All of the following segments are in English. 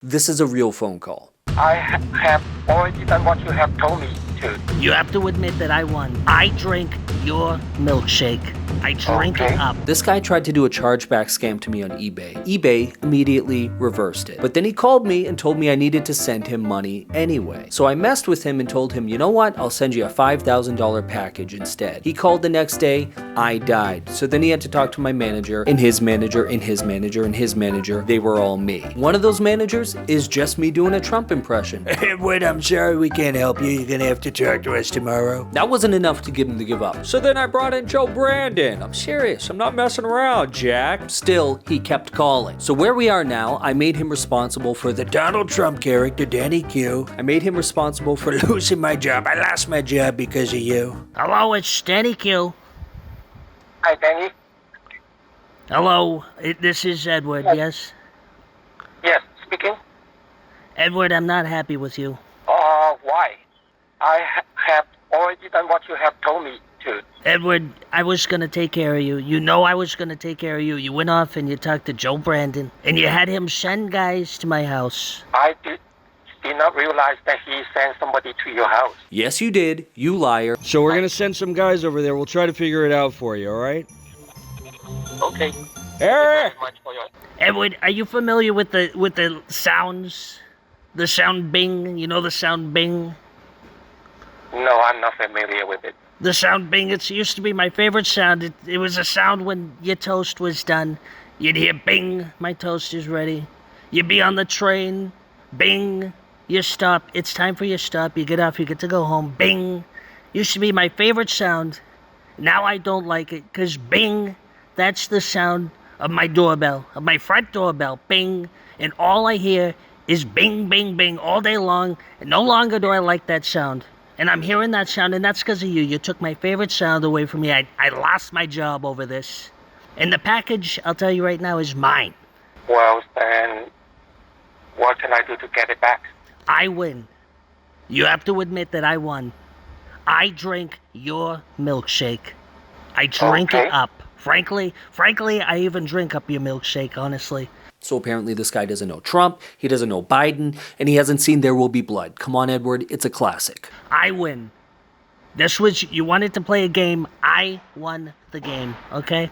This is a real phone call. I have already done what you have told me to. You have to admit that I won. I drink your milkshake. I drink it up. This guy tried to do a chargeback scam to me on eBay. eBay immediately reversed it. But then he called me and told me I needed to send him money anyway. So I messed with him and told him, you know what? I'll send you a $5,000 package instead. He called the next day. I died. So then he had to talk to my manager and his manager and his manager and his manager. They were all me. One of those managers is just me doing a Trump impression. Edward, I'm sorry we can't help you. You're gonna have to talk to us tomorrow. That wasn't enough to get him to give up. So then I brought in Joe Brandon. I'm serious. I'm not messing around, Jack. Still, he kept calling. So where we are now, I made him responsible for the Donald Trump character, Danny Q. I made him responsible for Losing my job. I lost my job because of you. Hello, it's Danny Q. Hi, Danny. Hello, this is Edward, yes? Yes, speaking. Edward, I'm not happy with you. Why? I have already done what you have told me to. Edward, I was gonna take care of you. You know I was gonna take care of you. You went off and you talked to Joe Brandon, and you had him send guys to my house. I did not realize that he sent somebody to your house. Yes, you did. You liar. So we're gonna send some guys over there. We'll try to figure it out for you, all right? Okay. Eric! Much for your... Edward, are you familiar with the sounds? The sound bing? You know the sound bing? No, I'm not familiar with it. The sound bing, it used to be my favorite sound. It was a sound when your toast was done. You'd hear bing, my toast is ready. You'd be on the train, bing, you stop. It's time for your stop. You get off, you get to go home, bing. Used to be my favorite sound. Now I don't like it, because bing, that's the sound of my doorbell, of my front doorbell, bing. And all I hear is bing, bing, bing all day long. And no longer do I like that sound. And I'm hearing that sound, and that's because of you. You took my favorite sound away from me. I lost my job over this. And the package, I'll tell you right now, is mine. Well, then, what can I do to get it back? I win. You have to admit that I won. I drink your milkshake. I drink it up. Frankly, I even drink up your milkshake, honestly. So apparently this guy doesn't know Trump, he doesn't know Biden, and he hasn't seen There Will Be Blood. Come on, Edward, it's a classic. I win. You wanted to play a game. I won the game, okay?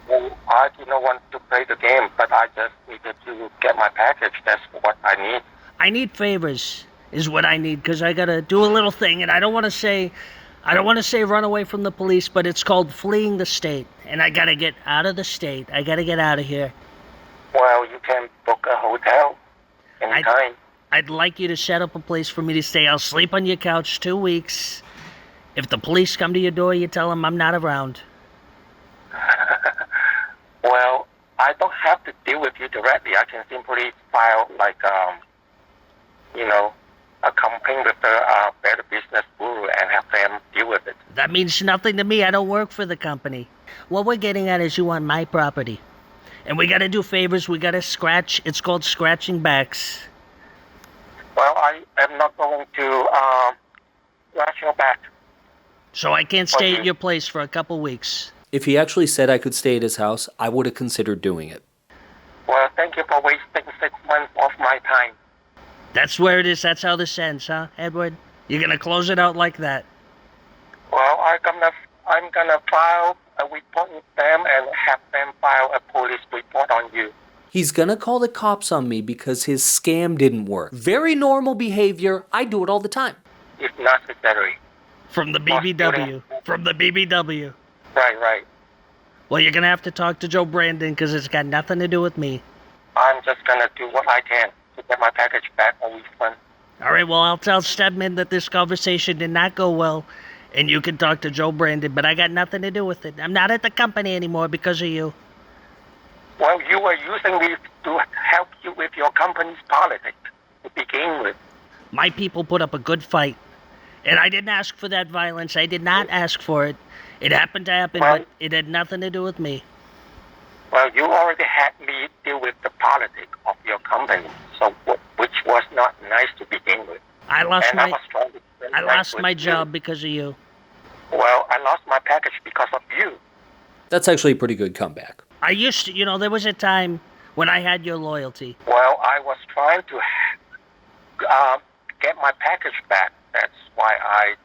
Well, I do not want to play the game, but I just needed to get my package. That's what I need. I need favors, is what I need, because I gotta do a little thing, and I don't want to say run away from the police, but it's called fleeing the state, and I gotta get out of the state. I gotta get out of here. Well, you can book a hotel anytime. I'd like you to set up a place for me to stay. I'll sleep on your couch 2 weeks. If the police come to your door, you tell them I'm not around. Well, I don't have to deal with you directly. I can simply file, a complaint with the Better Business Bureau and have them deal with it. That means nothing to me. I don't work for the company. What we're getting at is you want my property. And we gotta do favors. We gotta scratch. It's called scratching backs. Well, I am not going to scratch your back. So I can't stay at your place for a couple weeks. If he actually said I could stay at his house, I would have considered doing it. Well, thank you for wasting 6 months of my time. That's where it is. That's how this ends, huh, Edward? You're gonna close it out like that. Well, I'm gonna file a report with them and have them file a police report on you. He's gonna call the cops on me because his scam didn't work. Very normal behavior. I do it all the time. If necessary. From the BBW. From the BBW. Right. Well, you're gonna have to talk to Joe Brandon because it's got nothing to do with me. I'm just gonna do what I can to get my package back or refund. All right, well, I'll tell Stedman that this conversation did not go well, and you can talk to Joe Brandon, but I got nothing to do with it. I'm not at the company anymore because of you. Well, you were using me to help you with your company's politics to begin with. My people put up a good fight, and I didn't ask for that violence. I did not ask for it. It happened to happen, but it had nothing to do with me. Well, you already had me deal with the politics of your company, which was not nice to begin with. I lost and my job because of you. Well, I lost my package because of you. That's actually a pretty good comeback. I used to, there was a time when I had your loyalty. Well, I was trying to get my package back. That's why I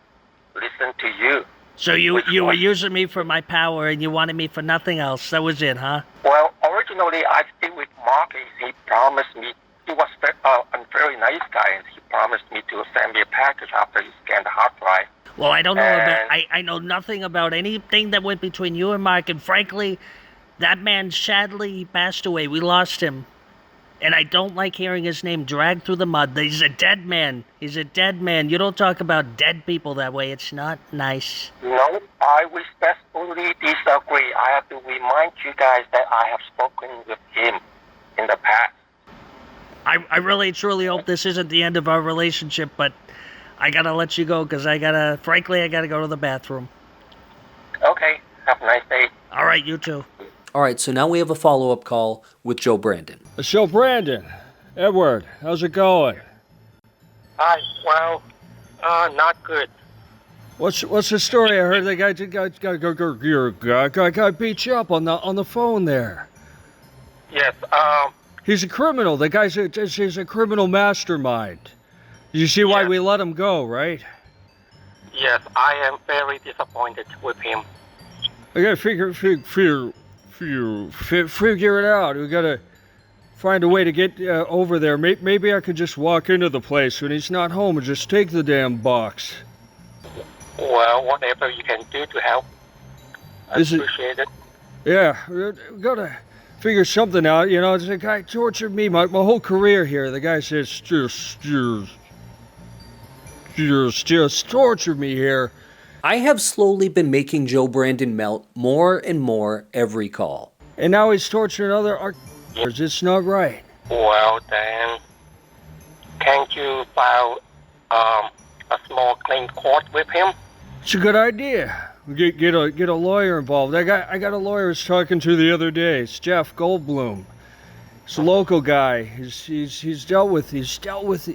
listened to you. So you were using me for my power and you wanted me for nothing else. That was it, huh? Well, originally I stayed with Mark. He promised me, he was a very nice guy, and he promised me to send me a package after he scanned the hard drive. Well, I don't know about... And- I know nothing about anything that went between you and Mark, and frankly, that man, sadly, he passed away. We lost him. And I don't like hearing his name dragged through the mud. He's a dead man. He's a dead man. You don't talk about dead people that way. It's not nice. No, I respectfully disagree. I have to remind you guys that I have spoken with him in the past. I really, truly hope this isn't the end of our relationship, but I gotta let you go because I gotta go to the bathroom. Okay, have a nice day. All right, you too. All right, so now we have a follow-up call with Joe Brandon. So, Brandon, Edward, how's it going? Hi, well, not good. What's the story? I heard the guy beat you up on the phone there. Yes, He's a criminal. The guy's he's a criminal mastermind. You see why Yeah. we let him go, right? yes, I am very disappointed with him. I gotta figure it out. We gotta find a way to get over there. Maybe I could just walk into the place when he's not home and just take the damn box. Well, whatever you can do to help, I Is it- appreciate it. Yeah, we gotta figure something out. You know, the guy tortured me my whole career here. The guy says just tortured me here. I have slowly been making Joe Brandon melt more and more every call. And now he's torturing other actors. It's not right. Well, then, can't you file a small claim court with him? It's a good idea. Get a lawyer involved. I got a lawyer I was talking to the other day. It's Jeff Goldblum. He's a local guy. He's dealt with the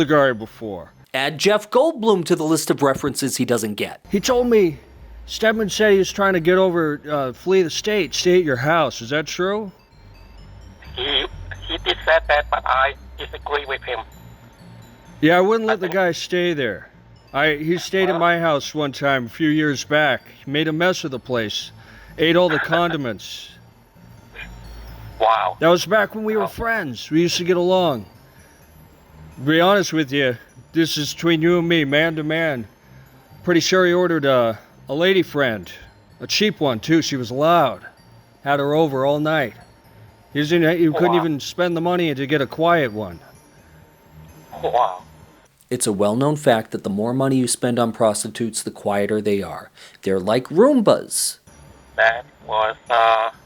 guy before. Add Jeff Goldblum to the list of references he doesn't get. He told me Stedman said he was trying to get over, flee the state, stay at your house. Is that true? He did say that, but I disagree with him. Yeah, I wouldn't let the guy stay there. He stayed at my house one time a few years back. He made a mess of the place. Ate all the condiments. Wow. That was back when we were friends. We used to get along. To be honest with you, this is between you and me, man to man. Pretty sure he ordered a lady friend. A cheap one, too. She was loud. Had her over all night. He couldn't even spend the money to get a quiet one. Wow. It's a well-known fact that the more money you spend on prostitutes, the quieter they are. They're like Roombas. That was,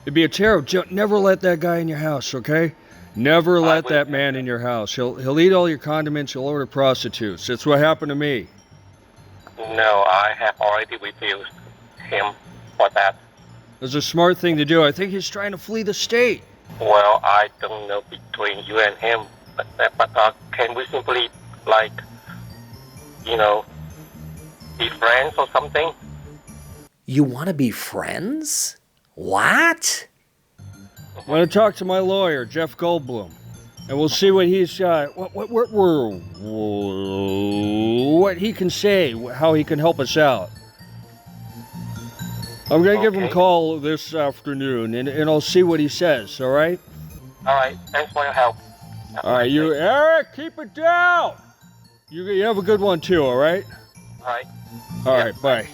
It'd be a terror. Never let that guy in your house, okay? Never let that man in your house. He'll eat all your condiments. He'll order prostitutes. That's what happened to me. no, I have already refused him for that. It was a smart thing to do. I think he's trying to flee the state. Well, I don't know between you and him, but can we simply, like, be friends or something? You want to be friends? What? I'm going to talk to my lawyer, Jeff Goldblum, and we'll see what he's what he can say, how he can help us out. I'm going to give him a Okay. call this afternoon, and I'll see what he says, all right? All right, thanks for your help. All right, Eric, keep it down! You have a good one, too, all right? All right. All right, bye.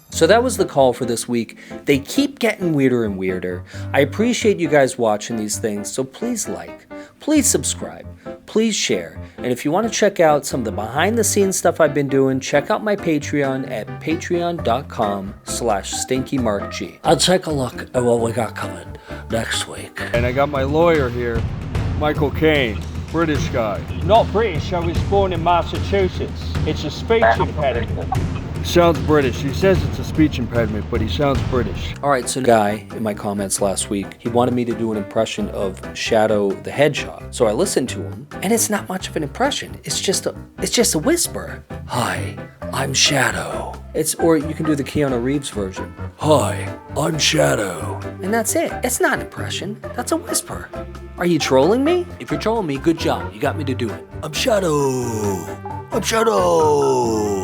So that was the call for this week. They keep getting weirder and weirder. I appreciate you guys watching these things, so please like, please subscribe, please share. And if you want to check out some of the behind the scenes stuff I've been doing, check out my Patreon at patreon.com/StinkyMarkG. I'll take a look at what we got coming next week. And I got my lawyer here, Michael Caine, British guy. Not British, I was born in Massachusetts. It's a speech impediment. Sounds British. He says it's a speech impediment, but he sounds British. All right, so guy in my comments last week, he wanted me to do an impression of Shadow the Hedgehog. So I listened to him, and it's not much of an impression. It's just a whisper. Hi, I'm Shadow. Or you can do the Keanu Reeves version. Hi, I'm Shadow. And that's it. It's not an impression. That's a whisper. Are you trolling me? If you're trolling me, good job. You got me to do it. I'm Shadow. I'm Shadow.